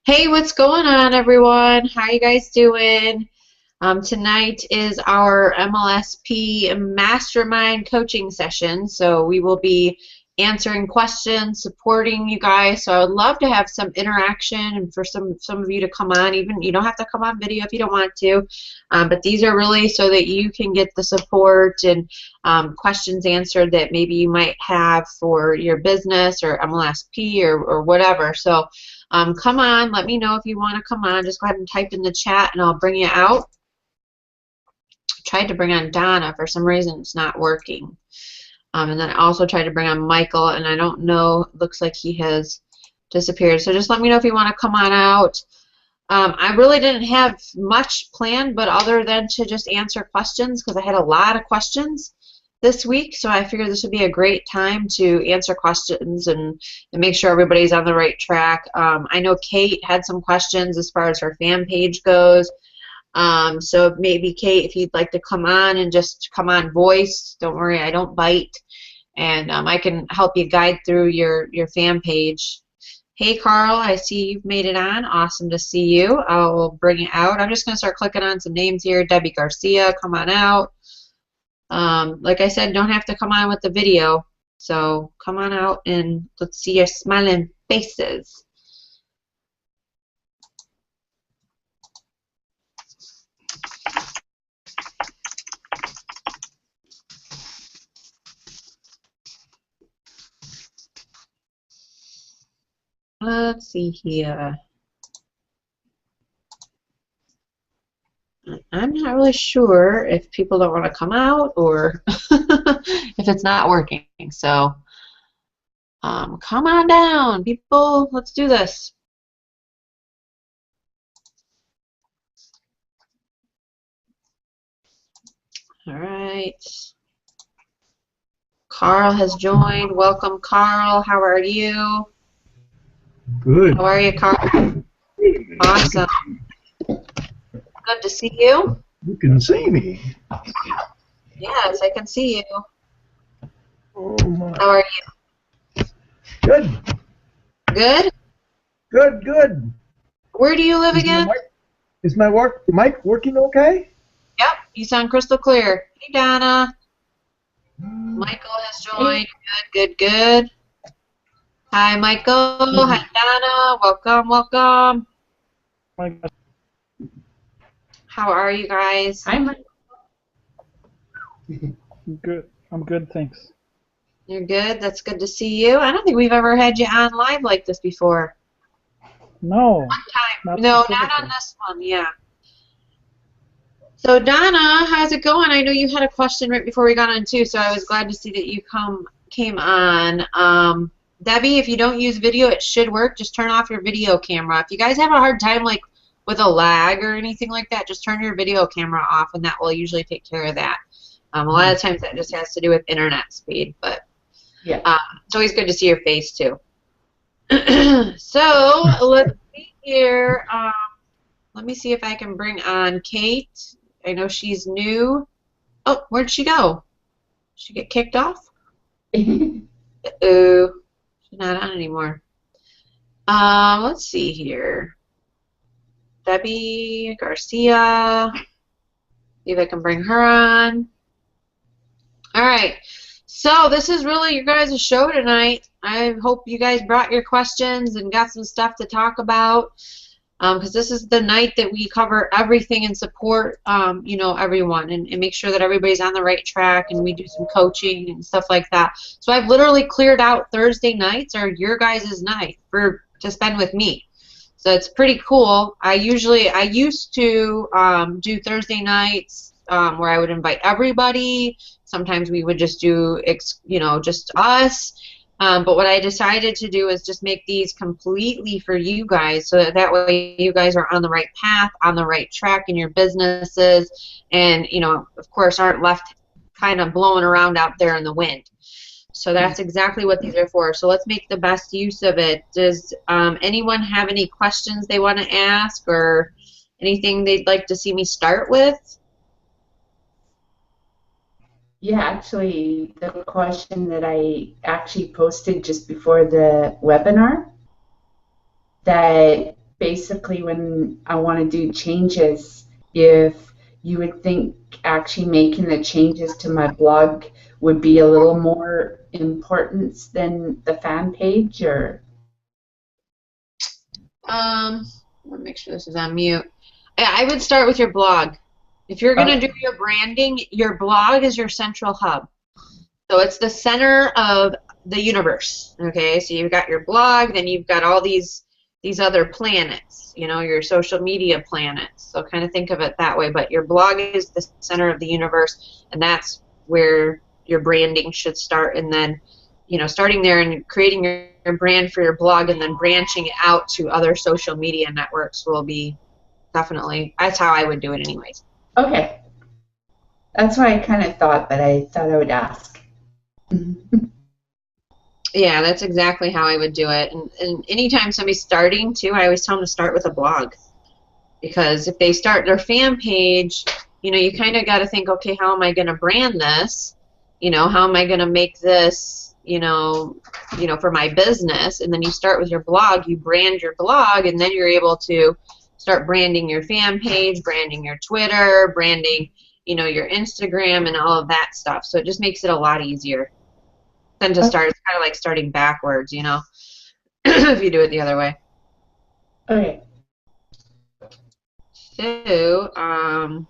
Hey, what's going on, everyone? How you guys doing? Tonight is our MLSP Mastermind coaching session, so we will be answering questions, supporting you guys. So I would love to have some interaction and for some of you to come on. Even you don't have to come on video if you don't want to, but these are really so that you can get the support and questions answered that maybe you might have for your business or MLSP or whatever. So come on, let me know if you want to come on. Just go ahead and type in the chat and I'll bring you out. Tried to bring on Donna. For some reason it's not working. And then I also tried to bring on Michael, and I don't know, looks like he has disappeared. So just let me know if you want to come on out. I really didn't have much planned, but other than to just answer questions, because I had a lot of questions this week, so I figured this would be a great time to answer questions and make sure everybody's on the right track. I know Kate had some questions as far as her fan page goes. So maybe Kate, if you'd like to come on and just come on voice, don't worry, I don't bite, and I can help you guide through your fan page. Hey Carl, I see you've made it on. Awesome to see you. I'll bring you out. I'm just going to start clicking on some names here. Debbie Garcia, come on out. Like I said, don't have to come on with the video, so come on out and let's see your smiling faces. Let's see here. I'm not really sure if people don't want to come out or if it's not working. So come on down, people. Let's do this. All right. Carl has joined. Welcome, Carl. How are you? Good. How are you, Carl? Awesome. Good to see you. You can see me. Yes, I can see you. Oh my. How are you? Good. Good? Good, good. Where do you live again? Is my mic working okay? Yep, you sound crystal clear. Hey, Donna. Michael has joined. Good, good, good. Hi, Michael. Hi, Donna. Welcome, welcome. How are you guys? Hi, Michael. Good. I'm good, thanks. You're good? That's good to see you. I don't think we've ever had you on live like this before. No. One time. No, not on this one, yeah. So, Donna, how's it going? I know you had a question right before we got on, too, so I was glad to see that you came on. Debbie, if you don't use video, it should work. Just turn off your video camera. If you guys have a hard time, like, with a lag or anything like that, just turn your video camera off, and that will usually take care of that. A lot of times that just has to do with internet speed, but yeah, it's always good to see your face, too. So, let's see here. Let me see if I can bring on Kate. I know she's new. Oh, where'd she go? Did she get kicked off? Uh-oh. She's not on anymore. Let's see here. Debbie Garcia. See if I can bring her on. All right. So this is really your guys' show tonight. I hope you guys brought your questions and got some stuff to talk about. Because this is the night that we cover everything and support, you know, everyone and make sure that everybody's on the right track, and we do some coaching and stuff like that. So I've literally cleared out Thursday nights or your guys' night to spend with me. So it's pretty cool. I used to do Thursday nights where I would invite everybody. Sometimes we would just do, you know, just us. But what I decided to do is just make these completely for you guys, so that way you guys are on the right path, on the right track in your businesses, and, you know, of course, aren't left kind of blowing around out there in the wind. So that's exactly what these are for. So let's make the best use of it. Does anyone have any questions they want to ask or anything they'd like to see me start with? Yeah, actually, the question that I actually posted just before the webinar, that basically when I want to do changes, if you would think actually making the changes to my blog would be a little more importance than the fan page, or Let me make sure this is on mute. Yeah, I would start with your blog. If you're going to do your branding, your blog is your central hub. So it's the center of the universe. Okay, so you've got your blog, then you've got all these other planets, you know, your social media planets. So kind of think of it that way. But your blog is the center of the universe, and that's where your branding should start. And then, you know, starting there and creating your brand for your blog, and then branching it out to other social media networks will be definitely, that's how I would do it anyways. okay. That's what I kind of thought, but I thought I would ask. Yeah, that's exactly how I would do it. And anytime somebody's starting too, I always tell them to start with a blog. Because if they start their fan page, you know, you kind of got to think, okay, how am I going to brand this? You know, how am I going to make this, you know, for my business? And then you start with your blog, you brand your blog, and then you're able to start branding your fan page, branding your Twitter, branding, you know, your Instagram and all of that stuff. So it just makes it a lot easier than to start. It's kind of like starting backwards, you know, if you do it the other way. Okay. So,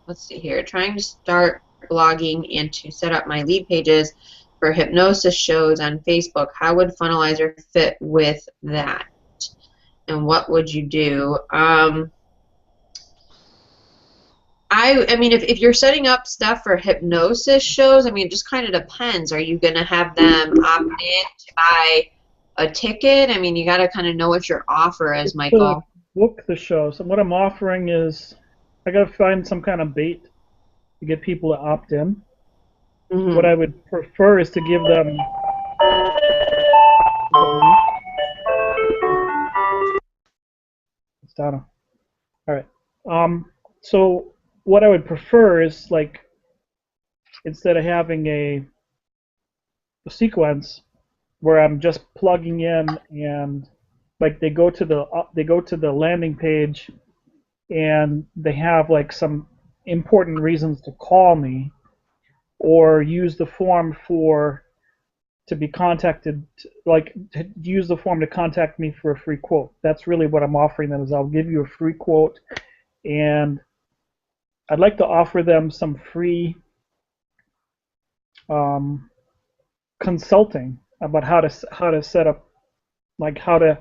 let's see here. Trying to start blogging and to set up my lead pages for hypnosis shows on Facebook. How would Funnelizer fit with that? And what would you do? I mean, if you're setting up stuff for hypnosis shows, I mean, it just kind of depends. Are you going to have them opt in to buy a ticket? I mean, you got to kind of know what your offer is, Michael. Book the show. So what I'm offering is, I got to find some kind of bait to get people to opt in. Mm-hmm. What I would prefer is to give them. It's Donna. All right. So what I would prefer is, like, instead of having a sequence where I'm just plugging in and, like, they go to the landing page and they have like some important reasons to call me, or use the form to be contacted, like to use the form to contact me for a free quote. That's really what I'm offering them, is I'll give you a free quote, and I'd like to offer them some free consulting about how to set up, like a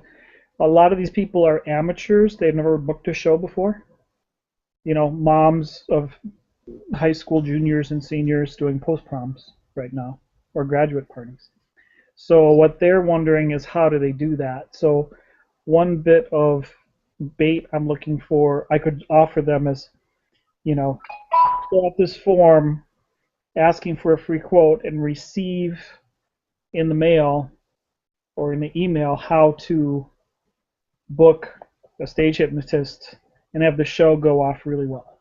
lot of these people are amateurs. They've never booked a show before. You know, moms of high school juniors and seniors doing post-proms right now, or graduate parties. So what they're wondering is, how do they do that? So one bit of bait I'm looking for, I could offer them is, you know, fill out this form asking for a free quote and receive in the mail or in the email how to book a stage hypnotist and have the show go off really well.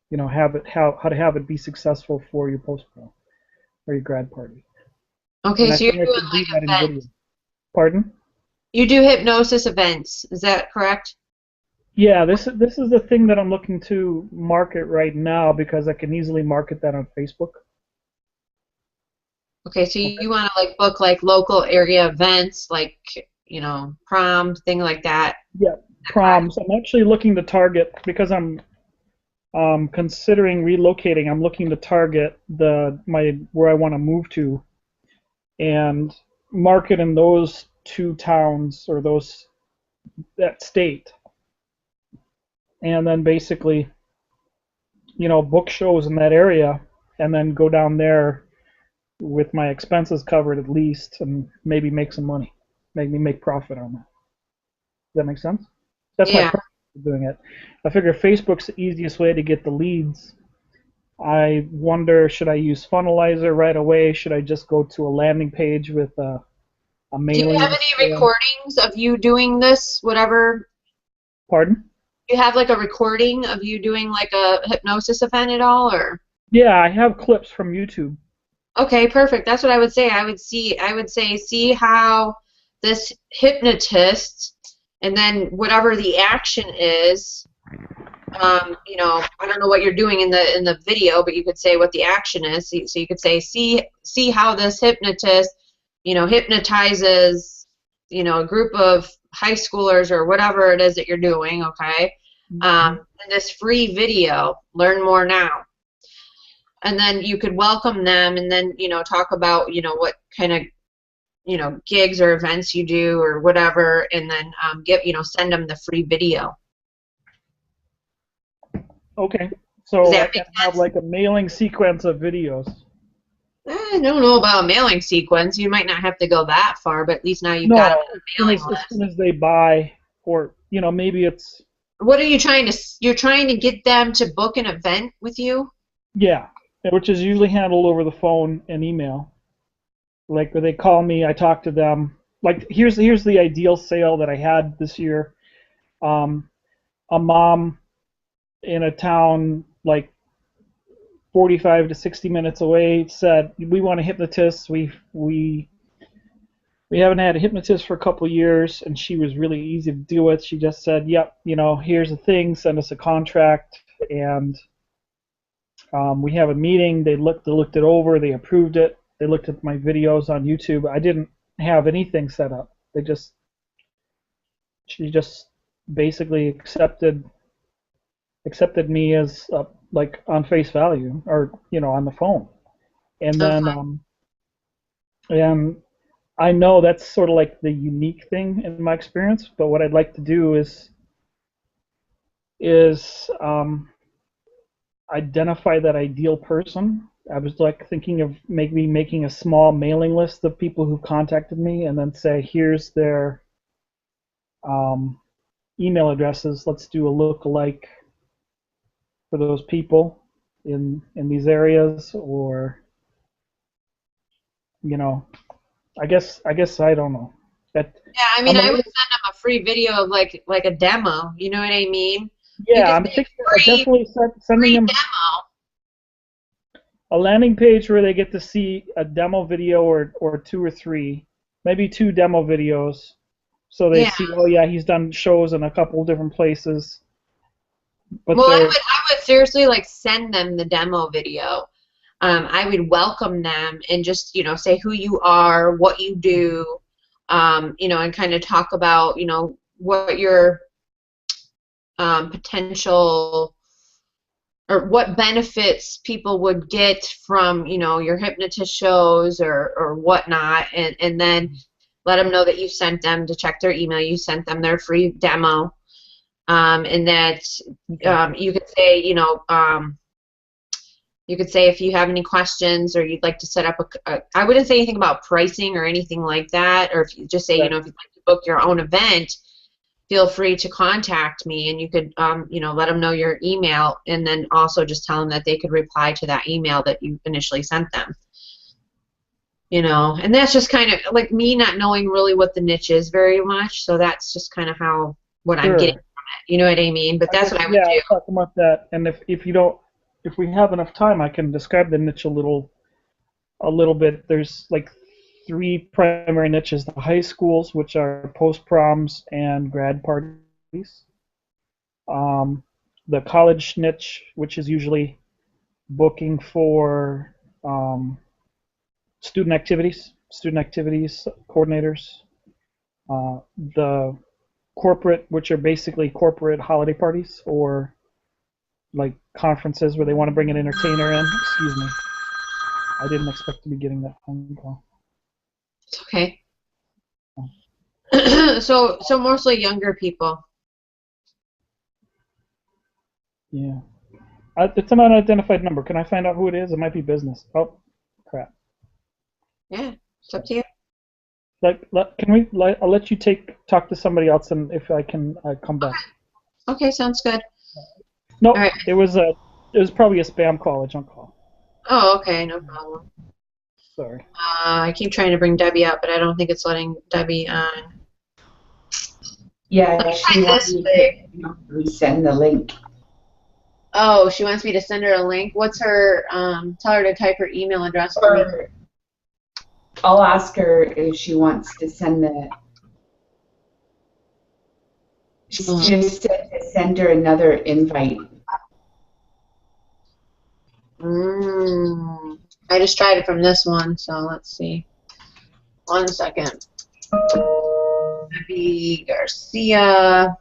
You know, how to have it be successful for your post-pro or your grad party. Okay, And so you're doing like events. Pardon? You do hypnosis events, is that correct? Yeah, this is the thing that I'm looking to market right now, because I can easily market that on Facebook. Okay, so you want to like book like local area events, like, you know, prom, thing like that. Yeah, proms. I'm actually looking to target, because I'm considering relocating. I'm looking to target where I want to move to, and market in those two towns or that state, and then basically, you know, book shows in that area, and then go down there with my expenses covered at least, and maybe make some money, make profit on that. Does that make sense? That's my purpose for doing it. I figure Facebook's the easiest way to get the leads. I wonder, should I use Funnelizer right away? Should I just go to a landing page with a mailing? Do you have any recordings of you doing this, whatever? Pardon? Do you have like a recording of you doing like a hypnosis event at all, or? Yeah, I have clips from YouTube. Okay, perfect. That's what I would say. I would say, see how this hypnotist and then whatever the action is, you know, I don't know what you're doing in the video, but you could say what the action is. So you could say, see how this hypnotist, you know, hypnotizes, you know, a group of high schoolers or whatever it is that you're doing, okay? In this free video, learn more now. And then you could welcome them, and then, you know, talk about, you know, what kind of, you know, gigs or events you do or whatever, and then you know, send them the free video. Okay, so I can have like a mailing sequence of videos. I don't know about a mailing sequence. You might not have to go that far, but at least now you've got a mailing list. As soon as they buy, or, you know, maybe it's... What are you trying to... You're trying to get them to book an event with you? Yeah, which is usually handled over the phone and email. Like, when they call me, I talk to them. Like, here's the ideal sale that I had this year. A mom in a town like 45 to 60 minutes away said, we want a hypnotist. We haven't had a hypnotist for a couple of years, and she was really easy to deal with. She just said, yep, you know, here's the thing, send us a contract, and we have a meeting. They looked it over, they approved it. They looked at my videos on YouTube. I didn't have anything set up. She just basically accepted me as like on face value, or, you know, on the phone. And then and I know that's sort of like the unique thing in my experience, but what I'd like to do is identify that ideal person. I was like thinking of maybe making a small mailing list of people who contacted me, and then say, here's their email addresses. Let's do a look-alike for those people in these areas, or, you know, I guess I don't know. Yeah, I mean, I would send them a free video of like a demo. You know what I mean? Yeah, I'm thinking of definitely sending them a landing page where they get to see a demo video, or 2 or 3, maybe 2 demo videos, so they see, oh yeah, he's done shows in a couple of different places. But well, I would seriously like send them the demo video. I would welcome them and just, you know, say who you are, what you do, you know, and kind of talk about, you know, what your potential, or what benefits people would get from, you know, your hypnotist shows or whatnot, and then let them know that you sent them to check their email, you sent them their free demo, and that you could say, you know, you could say if you have any questions, or you'd like to set up I wouldn't say anything about pricing or anything like that, or if you just say, you know, if you'd like to book your own event, feel free to contact me, and you could, you know, let them know your email, and then also just tell them that they could reply to that email that you initially sent them. You know, and that's just kind of like me not knowing really what the niche is very much, so that's just kind of what I'm getting from it. You know what I mean? But that's what I would do. Yeah, talk about that, and if we have enough time, I can describe the niche a little bit. There's like 3 primary niches: the high schools, which are post-proms and grad parties; the college niche, which is usually booking for student activities coordinators; the corporate, which are basically corporate holiday parties, or like conferences where they want to bring an entertainer in. Excuse me. I didn't expect to be getting that phone call. It's okay. So mostly younger people. Yeah. It's an unidentified number. Can I find out who it is? It might be business. Oh, crap. Yeah, it's up to you. I'll let you talk to somebody else, and if I can come back. Okay, sounds good. No, right. It was probably a spam call, a junk call. Oh, okay, no problem. Sorry. I keep trying to bring Debbie up, but I don't think it's letting Debbie on. Yeah, she wants me to resend the link. Oh, she wants me to send her a link. What's her? Tell her to type her email address for me. I'll ask her if she wants to send the Just to send her another invite. I just tried it from this one, so let's see. 1 second. Abby Garcia.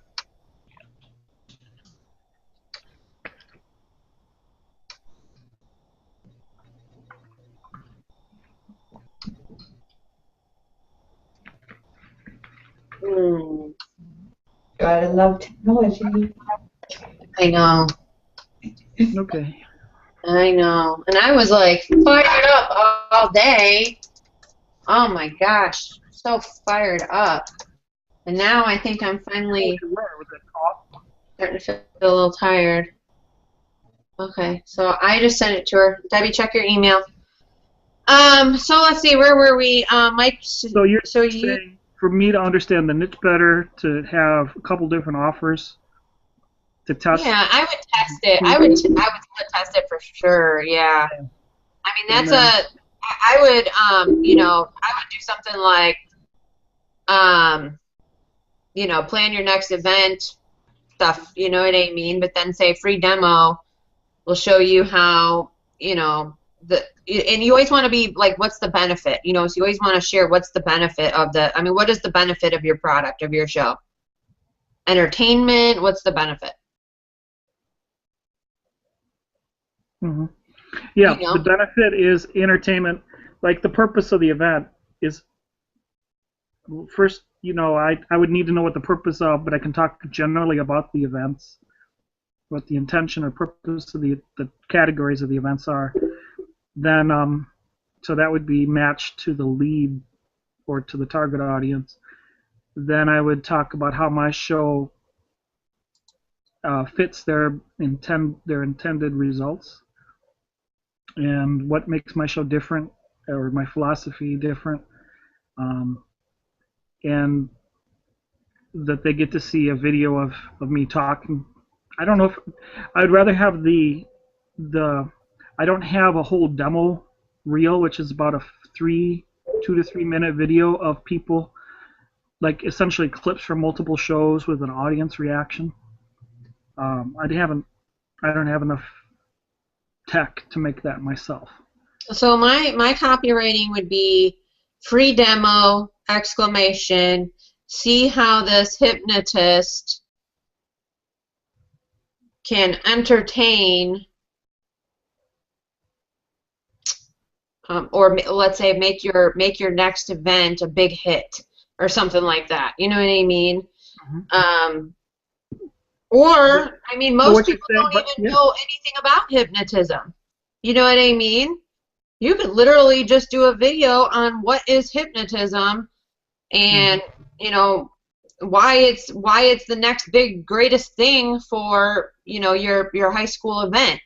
Gotta love technology. I know. Okay. I know. And I was like fired up all day. Oh my gosh. So fired up. And now I think I'm finally starting to feel a little tired. Okay, so I just sent it to her. Debbie, check your email. So let's see, where were we? Mike, So you're saying for me to understand the niche better, to have a couple different offers to test? Yeah, I would test it. I would test it for sure, yeah. I mean, that's I would, you know, I would do something like, you know, plan your next event stuff, you know what I mean? But then say free demo will show you how, you know, and you always want to be like, what's the benefit? You know, so you always want to share what's the benefit of the, I mean, what is the benefit of your product, of your show? Entertainment, what's the benefit? Mm-hmm. Yeah, You know? the benefit is entertainment. Like the purpose of the event is, first, you know, I would need to know what the purpose of, but I can talk generally about the events, what the intention or purpose of the categories of the events are. Then, so that would be matched to the lead or to the target audience. Then I would talk about how my show fits their intended results, and what makes my show different, or my philosophy different, and that they get to see a video of me talking. I don't know if I'd rather have the I don't have a whole demo reel, which is about a 2 to 3 minute video of people, like essentially clips from multiple shows with an audience reaction. I don't have enough tech to make that myself. So my copywriting would be free demo, exclamation, see how this hypnotist can entertain, or let's say make your next event a big hit or something like that. You know what I mean? Mm-hmm. Or, I mean, most people don't even know anything about hypnotism. You know what I mean? You could literally just do a video on what is hypnotism, and you know why it's the next big greatest thing for, you know, your high school event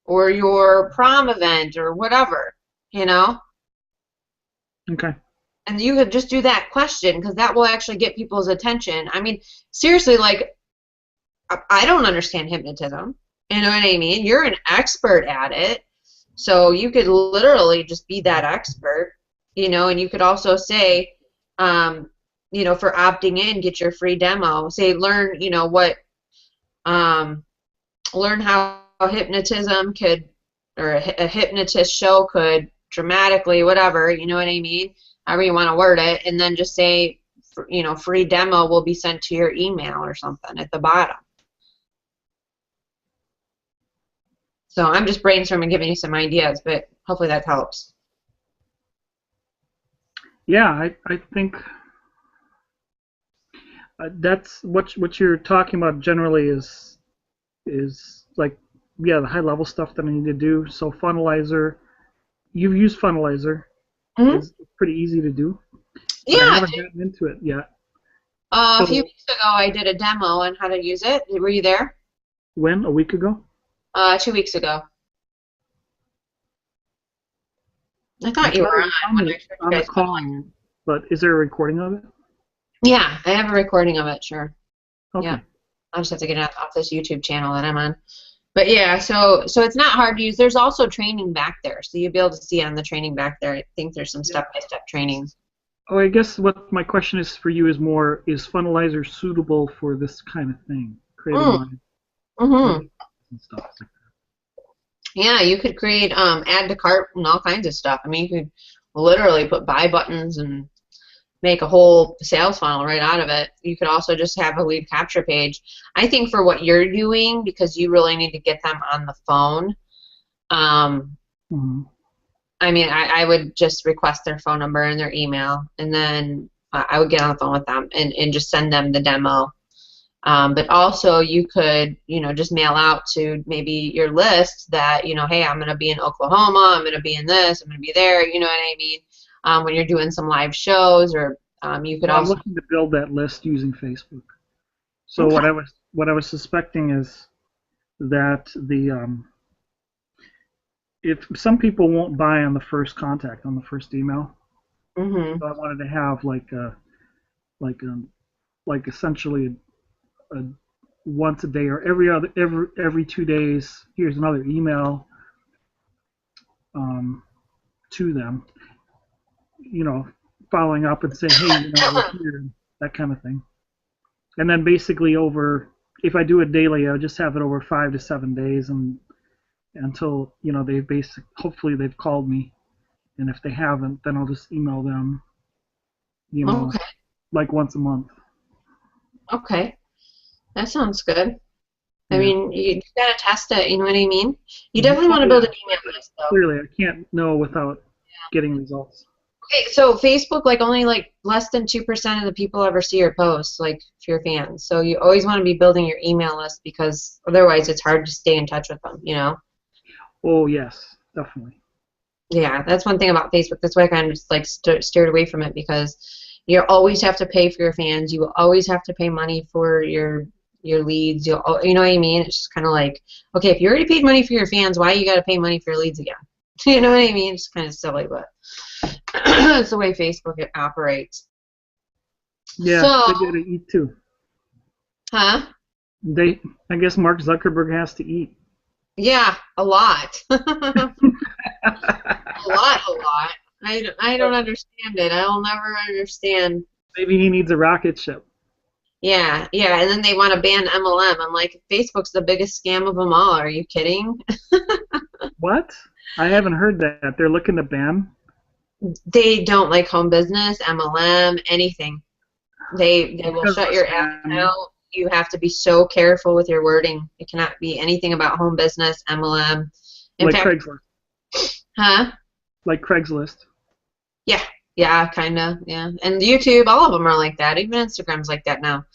or your prom event or whatever, you know. Okay. And you could just do that question, because that will actually get people's attention. I mean, seriously, like, I don't understand hypnotism. You know what I mean? You're an expert at it. So you could literally just be that expert, you know, and you could also say, you know, for opting in, get your free demo. Say, learn, you know, what, learn how hypnotism could, or a hypnotist show could dramatically, whatever, you know what I mean? However you want to word it, and then just say, you know, free demo will be sent to your email or something at the bottom. So I'm just brainstorming, giving you some ideas, but hopefully that helps. Yeah, I think that's what you're talking about generally is like, yeah, the high level stuff that I need to do. So Funnelizer, you've used Funnelizer. Mm-hmm. It's pretty easy to do. Yeah, I haven't gotten into it yet. A few weeks ago I did a demo on how to use it. Were you there? When? A week ago? 2 weeks ago. I thought you were on when I showed you guys. Call, but is there a recording of it? Yeah, I have a recording of it, sure. Okay. Yeah. I'll just have to get it off this YouTube channel that I'm on. But yeah, so it's not hard to use. There's also training back there, so you'll be able to see on the training back there. I think there's some step-by-step training. Oh, I guess what my question is for you is more, is Funnelizer suitable for this kind of thing? Creating Mm. my Mm-hmm. and stuff. Yeah, you could create add to cart and all kinds of stuff. I mean, you could literally put buy buttons and make a whole sales funnel right out of it. You could also just have a lead capture page. I think for what you're doing, because you really need to get them on the phone, Mm-hmm. I mean, I would just request their phone number and their email, and then I would get on the phone with them and just send them the demo. But also you could, just mail out to maybe your list that, hey, I'm going to be in Oklahoma, I'm going to be in this, I'm going to be there, you know what I mean? When you're doing some live shows, or you could Well, I'm also. looking to build that list using Facebook. So Okay. what I was suspecting is that if some people won't buy on the first contact, on the first email, Mm-hmm. so I wanted to have like essentially a once a day or every 2 days. Here's another email to them, following up and saying, hey, we're here, that kind of thing. And then basically if I do it daily, I'll just have it over 5 to 7 days, and until hopefully they've called me, and if they haven't, then I'll just email them, Okay. like once a month. Okay. That sounds good. I Yeah. mean, you gotta test it, you know what I mean? You definitely want to build an email list, though. Clearly, I can't know without getting results. Okay, so Facebook, only less than 2% of the people ever see your posts, if you're fans. So you always want to be building your email list, because otherwise it's hard to stay in touch with them, Oh, yes, definitely. Yeah, that's one thing about Facebook. That's why I kind of just steered away from it, because you always have to pay for your fans. You will always have to pay money for your leads. You know what I mean? It's just kind of okay, if you already paid money for your fans, why you got to pay money for your leads again? You know what I mean? It's kind of silly, but it's the way Facebook operates. Yeah, so, they gotta eat too. Huh? I guess Mark Zuckerberg has to eat. Yeah, a lot. a lot. I don't understand it. I'll never understand. Maybe he needs a rocket ship. Yeah, and then they want to ban MLM. I'm like, Facebook's the biggest scam of them all. Are you kidding? What? I haven't heard that. They're looking to ban? They don't like home business, MLM, anything. They will shut your app out. You have to be so careful with your wording. It cannot be anything about home business, MLM. Like Craigslist. Huh? Like Craigslist. Yeah, kind of, yeah. And YouTube, all of them are like that. Even Instagram's like that now.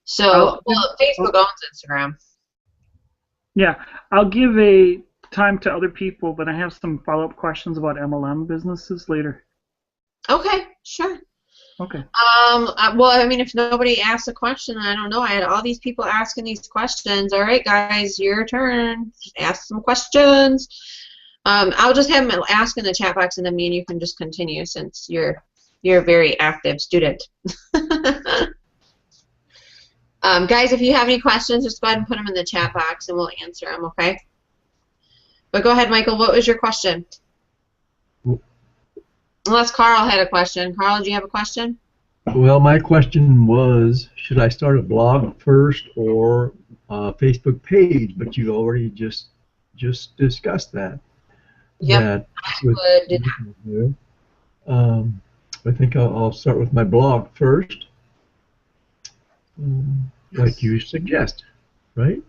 So, Facebook owns Instagram. Yeah, I'll give a time to other people, but I have some follow-up questions about MLM businesses later. Okay, sure. Okay. Well, I mean, if nobody asks a question, I don't know. I had all these people asking these questions. All right, guys, your turn. Ask some questions. I'll just have them ask in the chat box, and then me and you can just continue, since you're a very active student. Guys, if you have any questions, just go ahead and put them in the chat box, and we'll answer them, okay? But go ahead, Michael. What was your question? Unless Carl had a question. Carl, do you have a question? Well, my question was, should I start a blog first or a Facebook page? But you already just discussed that. Yep, I would do that. I think I'll start with my blog first, like you suggest, right?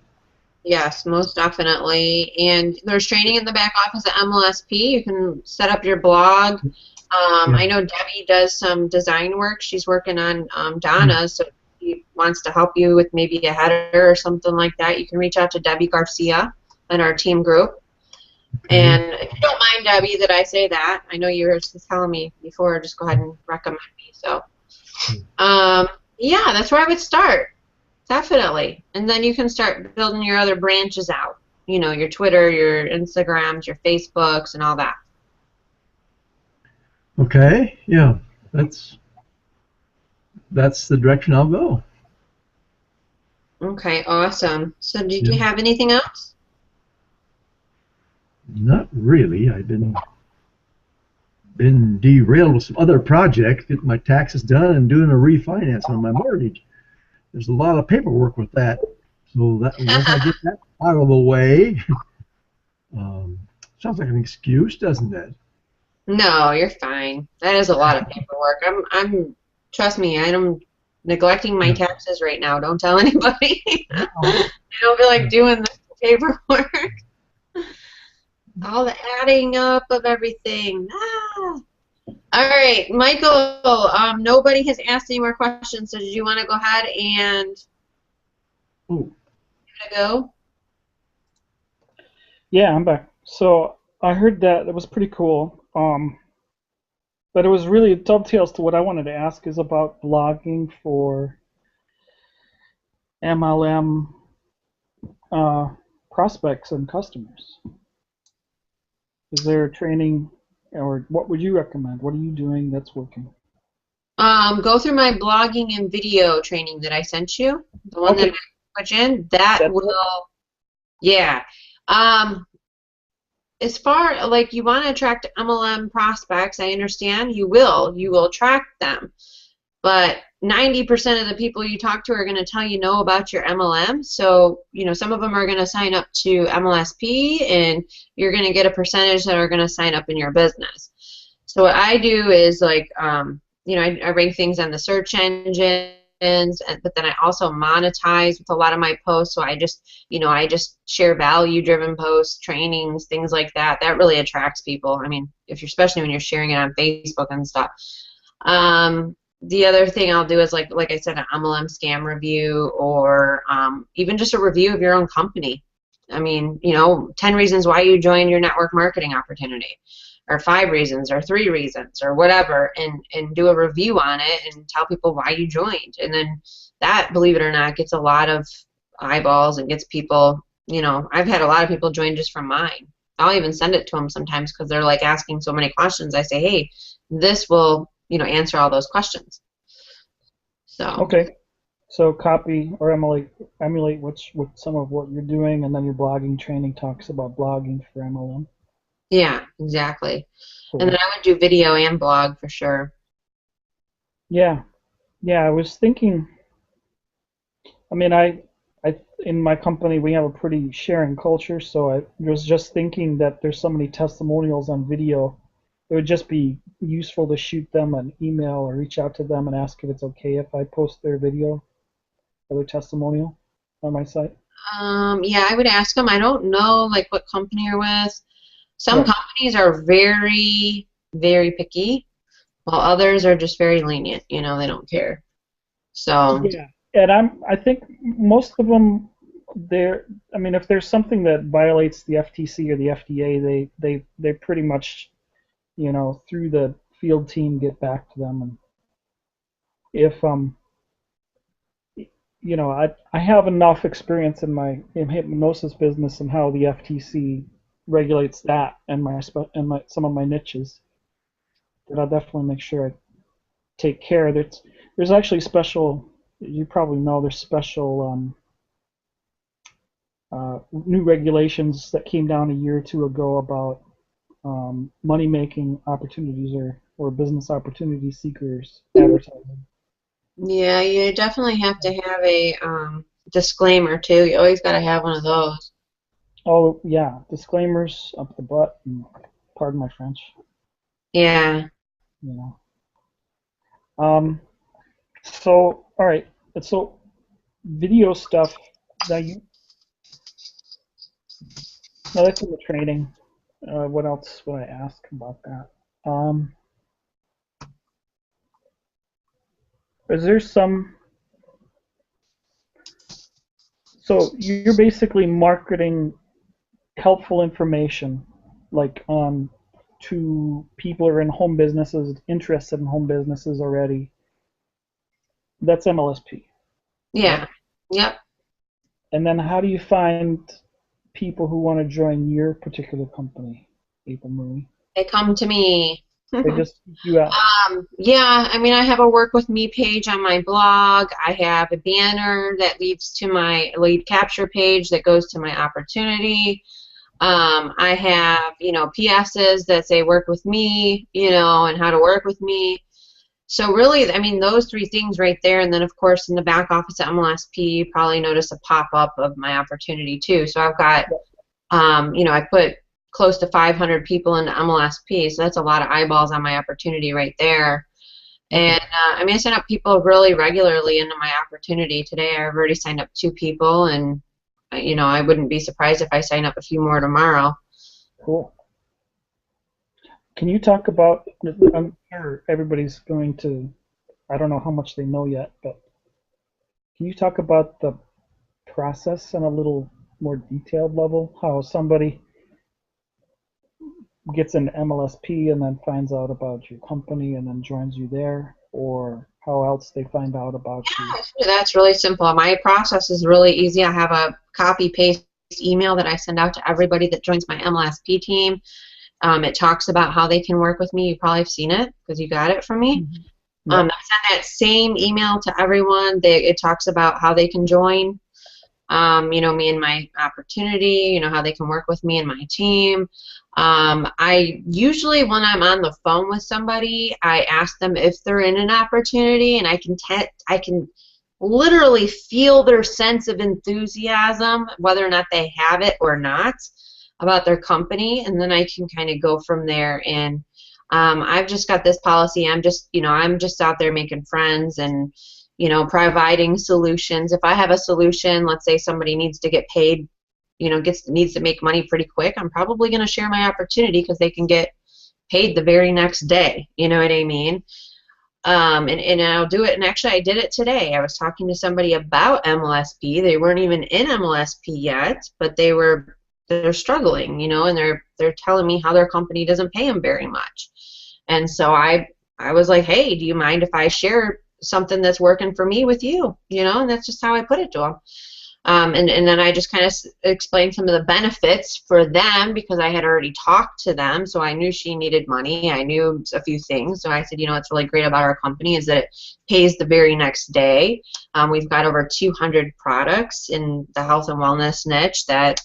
Yes, most definitely. And there's training in the back office at MLSP. You can set up your blog. I know Debbie does some design work. She's working on Donna, so if she wants to help you with maybe a header or something like that, you can reach out to Debbie Garcia in our team group. And if you don't mind, Debbie, that I say that, I know you were telling me before, just go ahead and recommend me. So, yeah, that's where I would start, definitely. And then you can start building your other branches out. Your Twitter, your Instagrams, your Facebooks, and all that. Okay, yeah, that's the direction I'll go. Okay, awesome. So did you have anything else? Not really. I've been been derailed with some other projects, getting my taxes done and doing a refinance on my mortgage. There's a lot of paperwork with that. So that once I get that out of the way, sounds like an excuse, doesn't it? No, you're fine. That is a lot of paperwork. Trust me, I'm neglecting my taxes right now. Don't tell anybody. I don't feel like doing the paperwork. All the adding up of everything. Ah. All right, Michael, nobody has asked any more questions, so did you want to go ahead and give it a go? Yeah, I'm back. So I heard that. It was pretty cool. But it was really, it dovetails to what I wanted to ask is about blogging for MLM prospects and customers. Is there training, or what would you recommend? What are you doing that's working? Go through my blogging and video training that I sent you. The one that I put in. That will, yeah. As far like you want to attract MLM prospects, I understand you will attract them, but 90% of the people you talk to are going to tell you no about your MLM. So some of them are going to sign up to MLSP, and you're going to get a percentage that are going to sign up in your business. So what I do is like I rank things on the search engines, but then I also monetize with a lot of my posts. So I just share value-driven posts, trainings, things like that. That really attracts people. I mean, especially when you're sharing it on Facebook and stuff. The other thing I'll do is like I said, an MLM scam review, or even just a review of your own company. I mean, 10 reasons why you joined your network marketing opportunity, or 5 reasons, or 3 reasons, or whatever, and do a review on it and tell people why you joined. And then that, believe it or not, gets a lot of eyeballs and gets people, I've had a lot of people join just from mine. I'll even send it to them sometimes because they're like asking so many questions. I say, hey, this will, answer all those questions. So. Okay. So copy or emulate what some of what you're doing, and then your blogging training talks about blogging for MLM. Yeah, exactly. Cool. And then I would do video and blog for sure. Yeah, I was thinking. I mean, I in my company we have a pretty sharing culture, so I was just thinking that there's so many testimonials on video. It would just be useful to shoot them an email or reach out to them and ask if it's okay if I post their video or their testimonial on my site. Yeah, I would ask them. I don't know like what company you're with. Some companies are very, very picky, while others are just very lenient. They don't care. So. Yeah, and I think most of them, I mean, if there's something that violates the FTC or the FDA, they pretty much, through the field team get back to them. And if I have enough experience in hypnosis business and how the FTC regulates that and some of my niches, that I'll definitely make sure I take care. There's actually special, you probably know, there's special new regulations that came down a year or two ago about money-making opportunities or business opportunity seekers advertising. Yeah, you definitely have to have a disclaimer too. You always got to have one of those. Oh yeah, disclaimers up the butt. And pardon my French. Yeah. So all right. So video stuff. Now that's in the training. What else would I ask about that? Is there some? So you're basically marketing helpful information, like to people who are in home businesses, interested in home businesses already. That's MLSP. Yeah. Right? Yep. And then how do you find people who want to join your particular company, April Marie? They come to me. They just seek you out. Yeah, I mean, I have a work with me page on my blog. I have a banner that leads to my lead capture page that goes to my opportunity. I have, PSs that say work with me, and how to work with me. So really, I mean, those three things right there, and then of course in the back office at MLSP, you probably notice a pop-up of my opportunity too. So I've got, I put close to 500 people into MLSP, so that's a lot of eyeballs on my opportunity right there. And I mean, I sign up people really regularly into my opportunity. Today I've already signed up 2 people, and I wouldn't be surprised if I sign up a few more tomorrow. Cool. Can you talk about, I'm sure everybody's going to, I don't know how much they know yet, but can you talk about the process on a little more detailed level? How somebody gets an MLSP and then finds out about your company and then joins you there, or how else they find out about you? Yeah, that's really simple. My process is really easy. I have a copy-paste email that I send out to everybody that joins my MLSP team. It talks about how they can work with me. You probably have seen it because you got it from me. Mm-hmm. Yep. I send that same email to everyone. It talks about how they can join, me and my opportunity, how they can work with me and my team. I usually, when I'm on the phone with somebody, I ask them if they're in an opportunity, and I can literally feel their sense of enthusiasm, whether or not they have it or not, about their company, and then I can kind of go from there. And I've just got this policy. I'm just out there making friends and, providing solutions. If I have a solution, let's say somebody needs to get paid, needs to make money pretty quick, I'm probably going to share my opportunity because they can get paid the very next day. You know what I mean? And I'll do it. And actually, I did it today. I was talking to somebody about MLSP. They weren't even in MLSP yet, but they're struggling, and they're telling me how their company doesn't pay them very much. And so I was like, hey, do you mind if I share something that's working for me with you? And that's just how I put it to them. And then I just kind of explained some of the benefits for them because I had already talked to them, so I knew she needed money. I knew a few things, so I said, what's really great about our company is that it pays the very next day. We've got over 200 products in the health and wellness niche that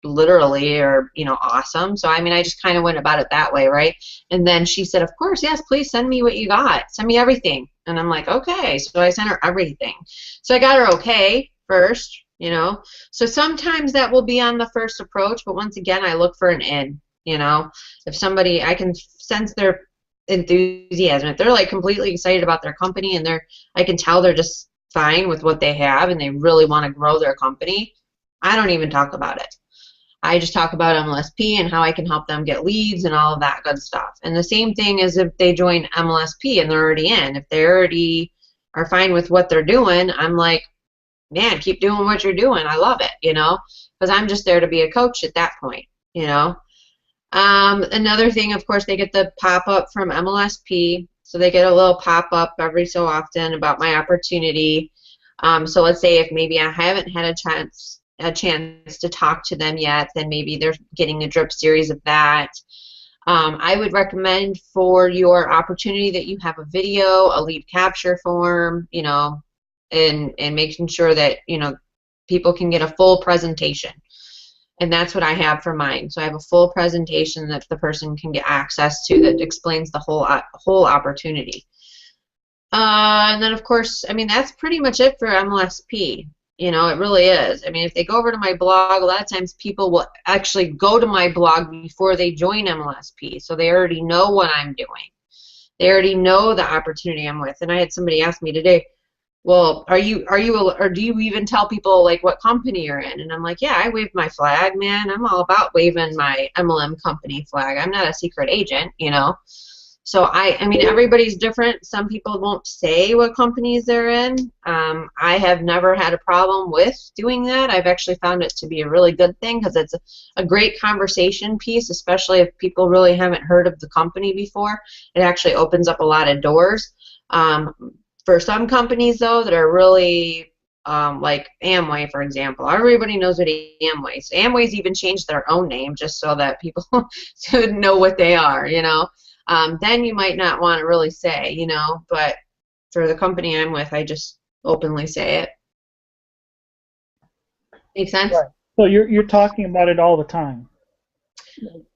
literally are, awesome. So, I mean, I just kind of went about it that way, right? And then she said, of course, yes, please send me what you got. Send me everything. And I'm like, okay. So I sent her everything. So I got her okay first. So sometimes that will be on the first approach, but once again, I look for an in. If somebody, I can sense their enthusiasm. If they're like completely excited about their company and I can tell they're just fine with what they have and they really want to grow their company, I don't even talk about it. I just talk about MLSP and how I can help them get leads and all of that good stuff. And the same thing is if they join MLSP and they're already in. If they already are fine with what they're doing, I'm like, man, keep doing what you're doing. I love it, because I'm just there to be a coach at that point, Another thing, of course, they get the pop-up from MLSP, so they get a little pop-up every so often about my opportunity. So let's say if maybe I haven't had a chance to talk to them yet, then maybe they're getting a drip series of that. I would recommend for your opportunity that you have a video, a lead capture form, and making sure that people can get a full presentation, and that's what I have for mine. So I have a full presentation that the person can get access to that explains the whole opportunity. And then of course, I mean, that's pretty much it for MLSP. It really is. I mean, if they go over to my blog, a lot of times people will actually go to my blog before they join MLSP, so they already know what I'm doing. They already know the opportunity I'm with. And I had somebody ask me today, well, or do you even tell people like what company you're in? And I'm like, yeah, I wave my flag, man. I'm all about waving my MLM company flag. I'm not a secret agent, So I mean, everybody's different. Some people won't say what companies they're in. I have never had a problem with doing that. I've actually found it to be a really good thing because it's a great conversation piece, especially if people really haven't heard of the company before. It actually opens up a lot of doors. For some companies, though, that are really like Amway, for example. Everybody knows what Amway is. Amway's even changed their own name just so that people should know what they are, then you might not want to really say, but for the company I'm with, I just openly say it. Make sense? Right. So you're talking about it all the time.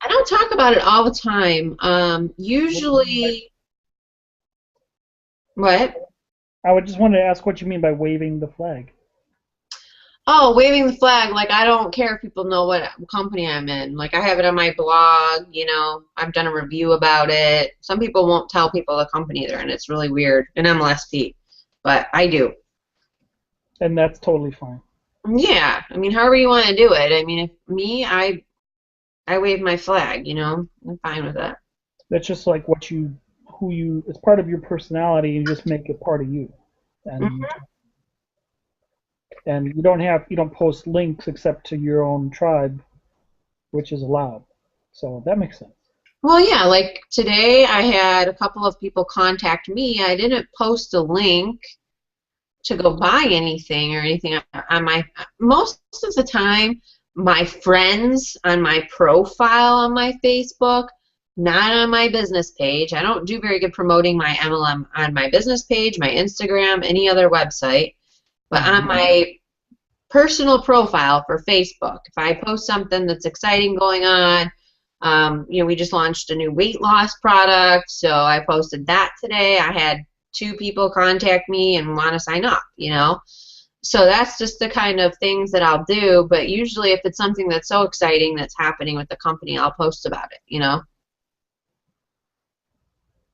I don't talk about it all the time. Usually, what? I would just want to ask what you mean by waving the flag. Oh, waving the flag, like I don't care if people know what company I'm in. Like I have it on my blog, you know, I've done a review about it. Some people won't tell people the company they're in. It's really weird, an MLSP, but I do. And that's totally fine. Yeah, I mean, however you want to do it. I mean, if me, I wave my flag, you know, I'm fine with that. That's just like it's part of your personality. You just make it part of you. And Mhm. and you don't post links except to your own tribe, which is allowed. So that makes sense. Well, yeah, like today I had a couple of people contact me. I didn't post a link to go buy anything or anything on my, most of the time, my friends on my profile on my Facebook, not on my business page. I don't do very good promoting my MLM on my business page, my Instagram, any other website. But on my personal profile for Facebook, if I post something that's exciting going on, you know, we just launched a new weight loss product, so I posted that today. I had 2 people contact me and want to sign up, you know. So that's just the kind of things that I'll do, but usually if it's something that's so exciting that's happening with the company, I'll post about it, you know.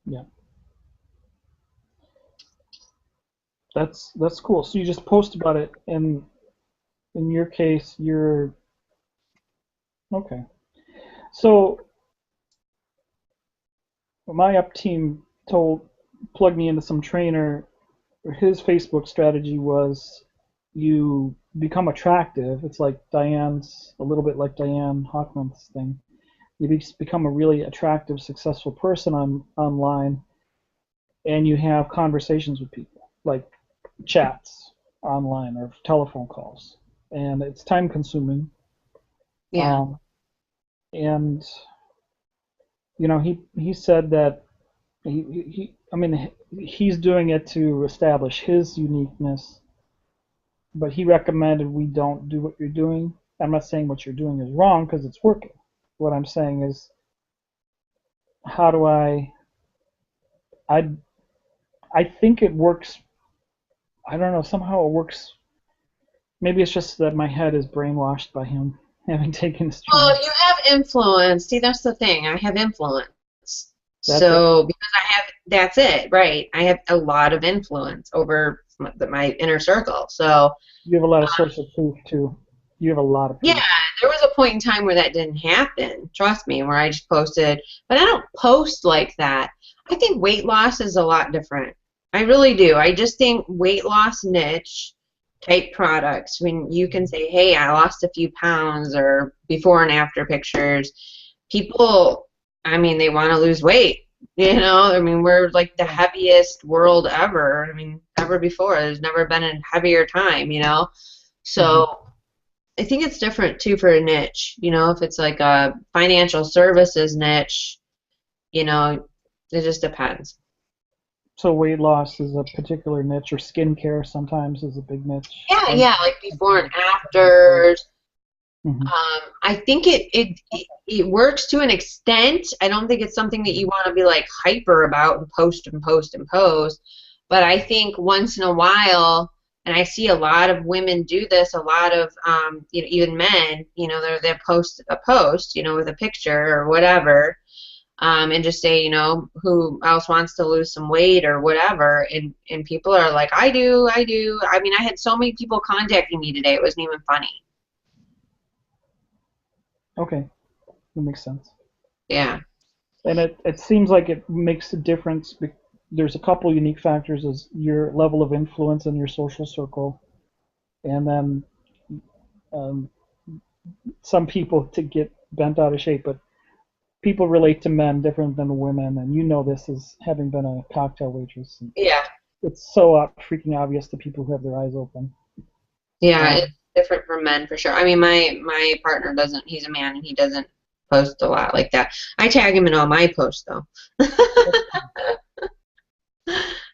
Yeah. That's cool. So you just post about it, and in your case, you're okay. So my up team plugged me into some trainer. His Facebook strategy was you become attractive. It's like a little bit like Diane Hockman's thing. You become a really attractive, successful person online, and you have conversations with people, like chats online or telephone calls, and it's time consuming. Yeah. And he said that he's doing it to establish his uniqueness, but he recommended we don't do what you're doing. I'm not saying what you're doing is wrong because it's working. What I'm saying is, how do I I think it works. I don't know, somehow it works. Maybe it's just that my head is brainwashed by him having taken his training. Well, you have influence. See, that's the thing. I have influence. That's it. So because that's it, right? I have a lot of influence over my inner circle. So You have a lot of social proof too. You have a lot of proof. yeah, there was a point in time where that didn't happen. Trust me, where I just posted, but I don't post like that. I think weight loss is a lot different. I really do. I just think weight loss niche type products, when you can say, hey, I lost a few pounds, or before and after pictures, people, I mean, they want to lose weight. You know, I mean, we're like the heaviest world ever. I mean, ever before. There's never been a heavier time, you know. So I think it's different too for a niche. You know, if it's like a financial services niche, you know, it just depends. So weight loss is a particular niche, or skincare sometimes is a big niche. Yeah, like before and afters. Mhm. I think it works to an extent. I don't think it's something that you want to be like hyper about and post and post and post. But I think once in a while, and I see a lot of women do this, a lot of you know, even men, you know, they post a post, you know, with a picture or whatever, and just say, you know, who else wants to lose some weight or whatever, and people are like, I do. I mean, I had so many people contacting me today, it wasn't even funny. Okay, that makes sense. Yeah. And it seems like it makes a difference. There's a couple unique factors: is your level of influence in your social circle, and then um, some people to get bent out of shape, but people relate to men different than women, and you know this as having been a cocktail waitress. Yeah. It's so freaking obvious to people who have their eyes open. Yeah, it's different for men for sure. I mean, my partner doesn't. He's a man and he doesn't post a lot like that. I tag him in all my posts though.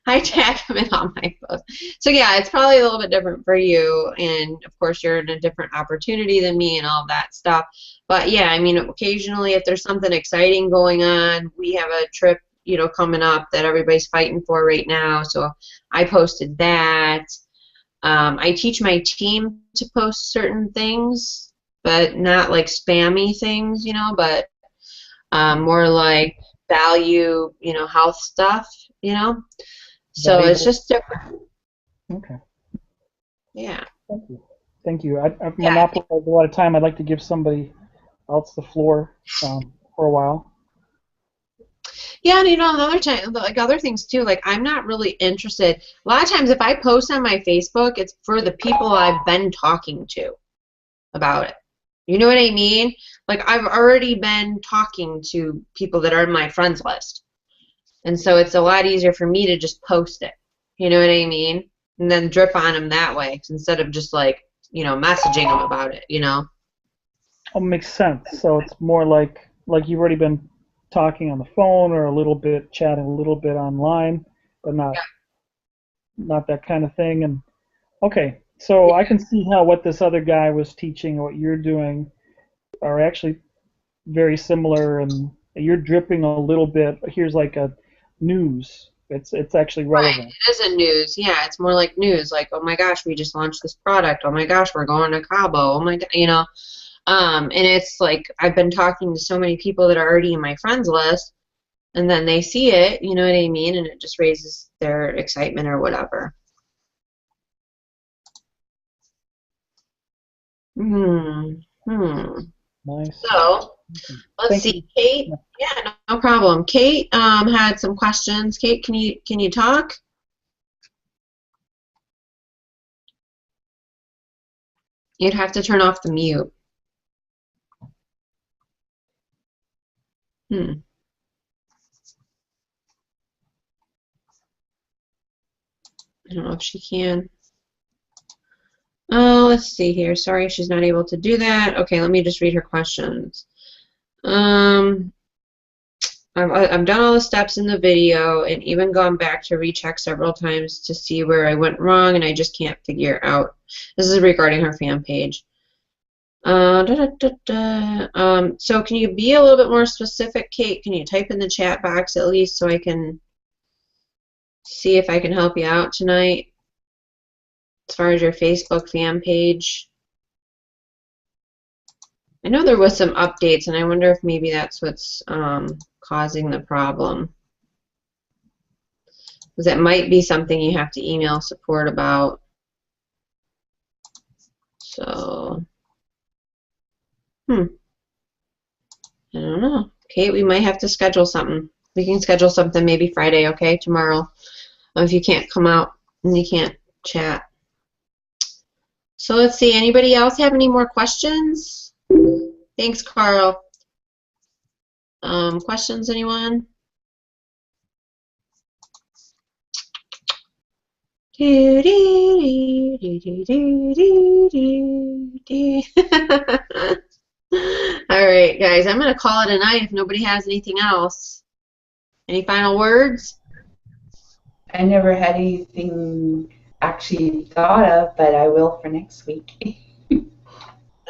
I tag them in all my posts. So yeah, it's probably a little bit different for you, and of course you're in a different opportunity than me and all of that stuff. But yeah, I mean, occasionally if there's something exciting going on, we have a trip, you know, coming up that everybody's fighting for right now. So I posted that. I teach my team to post certain things, but not like spammy things, you know, but more like value, you know, health stuff, you know. So it's just different. Okay. Yeah. Thank you. Thank you. I've monopolized a lot of time. I'd like to give somebody else the floor for a while. Yeah, and you know, another time, like other things too, like I'm not really interested. A lot of times if I post on my Facebook, it's for the people I've been talking to about it. You know what I mean? Like I've already been talking to people that are in my friends list. And so it's a lot easier for me to just post it. You know what I mean? And then drip on them that way instead of just like, you know, messaging them about it, you know? Oh, makes sense. So it's more like you've already been talking on the phone or a little bit, chatting a little bit online, but not that kind of thing. And okay, so I can see how what this other guy was teaching and what you're doing are actually very similar, and you're dripping a little bit. Here's like a news. It's actually relevant. Right, it isn't news. Yeah, it's more like news. Like, oh my gosh, we just launched this product. Oh my gosh, we're going to Cabo. Oh my God, you know. And it's like I've been talking to so many people that are already in my friends list, and then they see it, you know what I mean, and it just raises their excitement or whatever. Nice. So let's see, Kate. Yeah, no problem. Kate had some questions. Kate, can you talk? You'd have to turn off the mute. I don't know if she can. Oh, let's see here. Sorry, she's not able to do that. Okay, let me just read her questions. I've done all the steps in the video and even gone back to recheck several times to see where I went wrong, and I just can't figure it out. This is regarding her fan page. So can you be a little bit more specific, Kate? Can you type in the chat box at least so I can see if I can help you out tonight as far as your Facebook fan page? I know there was some updates, and I wonder if maybe that's what's causing the problem. Because it might be something you have to email support about. So, I don't know. Kate, we might have to schedule something. We can schedule something maybe Friday, okay, tomorrow, if you can't come out and you can't chat. So let's see, anybody else have any more questions? Thanks, Carl. Questions, anyone? All right, guys, I'm going to call it a night if nobody has anything else. Any final words? I never had anything actually thought of, but I will for next week.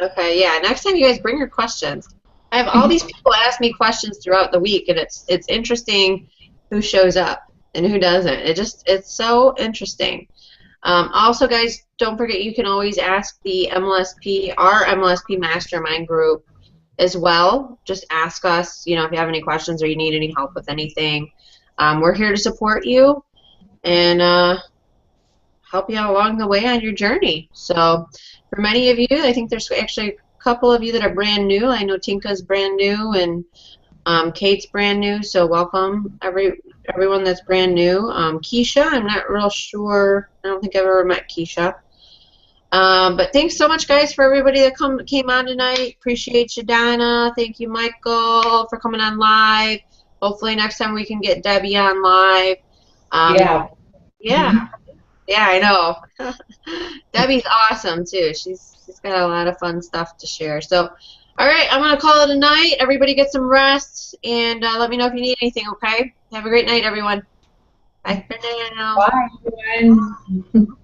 Okay, yeah, next time you guys bring your questions. I have all these people ask me questions throughout the week, and it's interesting who shows up and who doesn't. It's so interesting. Also, guys, don't forget you can always ask the MLSP, our MLSP Mastermind group as well. Just ask us, you know, if you have any questions or you need any help with anything. We're here to support you and help you out along the way on your journey. So for many of you, I think there's actually a couple of you that are brand new. I know Tinka's brand new and Kate's brand new, so welcome everyone that's brand new. Keisha, I'm not real sure. I don't think I've ever met Keisha. But thanks so much, guys, for everybody that came on tonight. Appreciate you, Donna. Thank you, Michael, for coming on live. Hopefully next time we can get Debbie on live. Yeah. Yeah. Yeah, I know. Debbie's awesome, too. She's got a lot of fun stuff to share. So, all right, I'm going to call it a night. Everybody get some rest, and let me know if you need anything, okay? Have a great night, everyone. Bye for now. Bye, everyone.